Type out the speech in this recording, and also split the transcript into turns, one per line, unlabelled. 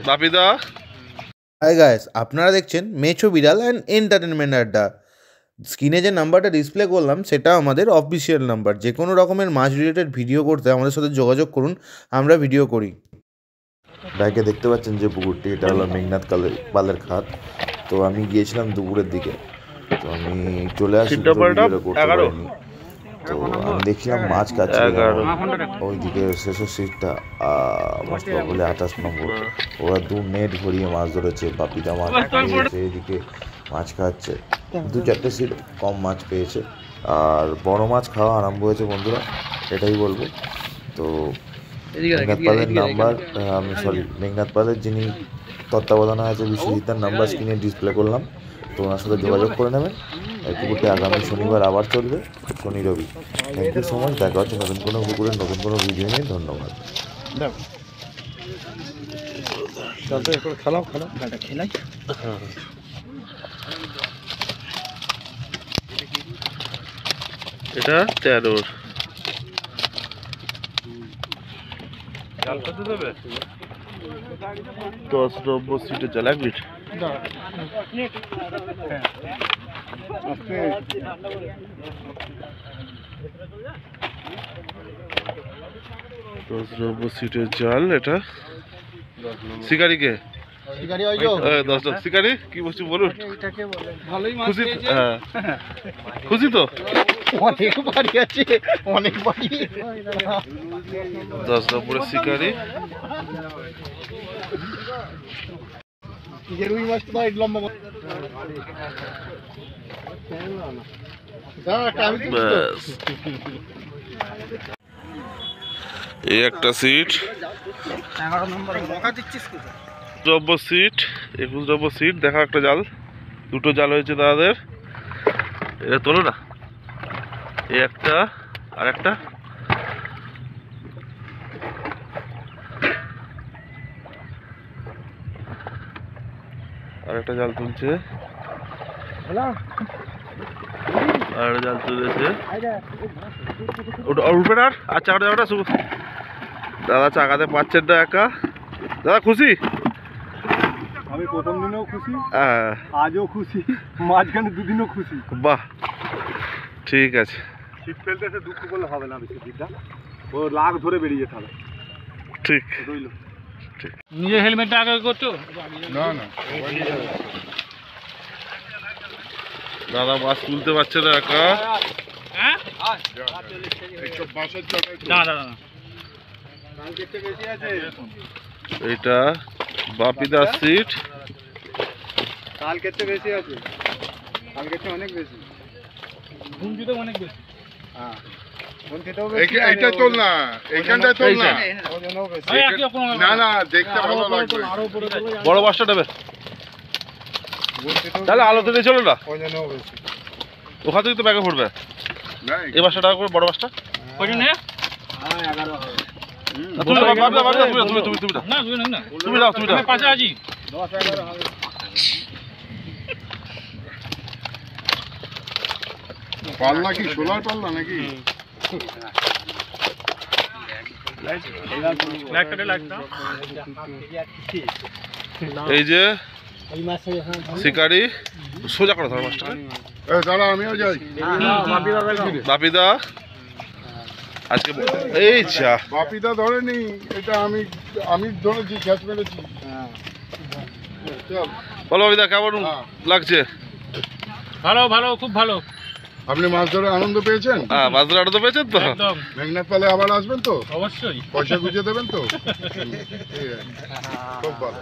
বাপিদা।
Hi guys, আপনারা দেখছেন মেছো বিড়াল অ্যান্ড এন্টারটেনমেন্ট আড্ডা। স্ক্রিনে যে নাম্বারটা ডিসপ্লে করলাম সেটা আমাদের অফিসিয়াল নাম্বার। যে কোনো রকমের মাছ রিলেটেড ভিডিও করতে আমাদের সাথে যোগাযোগ করুন, আমরা ভিডিও করি।
ডাইকে দেখতে পাচ্ছেন যে পুকুরটি, এটা হলো মেঘনাথ পালের খাত। তো আমি গিয়েছিলাম দুপুরের দিকে, তো আমি চলে আসি, করতে পারিনি। তো আমি দেখছিলাম মাছ কাটছে ওইদিকে শেষের সিটটা বলে 28 নম্বর, ওরা 2 নেট ভরিয়ে মাছ ধরেছে। বাপিদা মাছ পেয়েছে, এইদিকে মাছ খাচ্ছে, 2-4টে সিট কম মাছ পেয়েছে। আর বড় মাছ খাওয়া আরম্ভ হয়েছে বন্ধুরা, এটাই বলবো। তো মেঘনাথ পালের নাম্বার, মেঘনাথ পালের যিনি তত্ত্বাবধানে আছে বিশ্বজিৎদার নাম্বার স্ক্রিনে ডিসপ্লে করলাম, তো ওনার সাথে যোগাযোগ করে নেবেন। এই পুকুরটি আগামী শনিবার আবার চলবে, শনি রবি। Thank you so much. দেখা হচ্ছে নতুন কোনো পুকুরের নতুন কোনো ভিডিও নিয়ে। ধন্যবাদ।
এটা 13 10 নম্বর সিটে চাল 1 মিনিট। 10 নম্বর সিটের জাল। এটা শিকারিকে শিকারি কি বলছি বলুন। খুশি? হ্যাঁ খুশি তো। 10 নম্বরের শিকারি। এই একটা সিট, 11 নম্বর সিট, 21 নম্বর সিট। দেখা একটা জাল, 2টো জাল হয়েছে দাদাদের। এটা তোলো না, এই একটা আর একটা। আর একটা জাল তুলছে, আর জাল তুলেছে। উঠবে না আর চাকাটা শুভ দাদা চাকাতে পাচ্ছেন না একা। দাদা খুশি?
আমি প্রথম দিনেও খুশি, আজও খুশি, মাঝখানে 2 দিনও খুশি।
বাহ, ঠিক আছে।
শীত ফেলতে এসে দুঃখ করলে হবে না, বেশি শীতটা ও লাগ ধরে বেরিয়ে যেতে হবে।
ঠিক
রইল।
নিজে হেলমেটটা আগে করছো?
না না,
দাদা মাছ তুলতে পারছে না একা। এইটা বাপিদার সিট।
কালকের চেয়ে বেশি আছে, কালকের চেয়ে অনেক বেশি,
ঘুমটিতে অনেক বেশি।
হ্যাঁ এইটা তোল না, এইখানটায় তোল না, না না দেখতে ভালো লাগবে।
বড় বাসটা নেবে তাহলে আলোতে দিয়ে চলো না, ওখান থেকে তো ব্যাগে পড়বে। এই বাসটা করে বড় বাসটা তুমি দাও, তুমি দাও।
পাশে আছি।
পাল্লা কি সোলার পাল্লা নাকি?
এই যে শিকারি, সোজা করে ধরো মাছটা।
দাঁড়া আমিও যাই।
বাপিদা আজকে এই চা
বাপিদা ধরেনি, এটা আমি ধরেছি, ক্যাচ মেরেছি।
বলো বাপিদা কেমন লাগছে?
ভালো ভালো, খুব ভালো।
আপনি মাছ ধরে আনন্দ পেয়েছেন?
হ্যাঁ, মাছ ধরে আনন্দ পেয়েছেন তো।
মেঘনাথ পালে আবার আসবেন তো?
অবশ্যই।
পয়সা গুঁজে দেবেন তো? ঠিক আছে, খুব ভালো।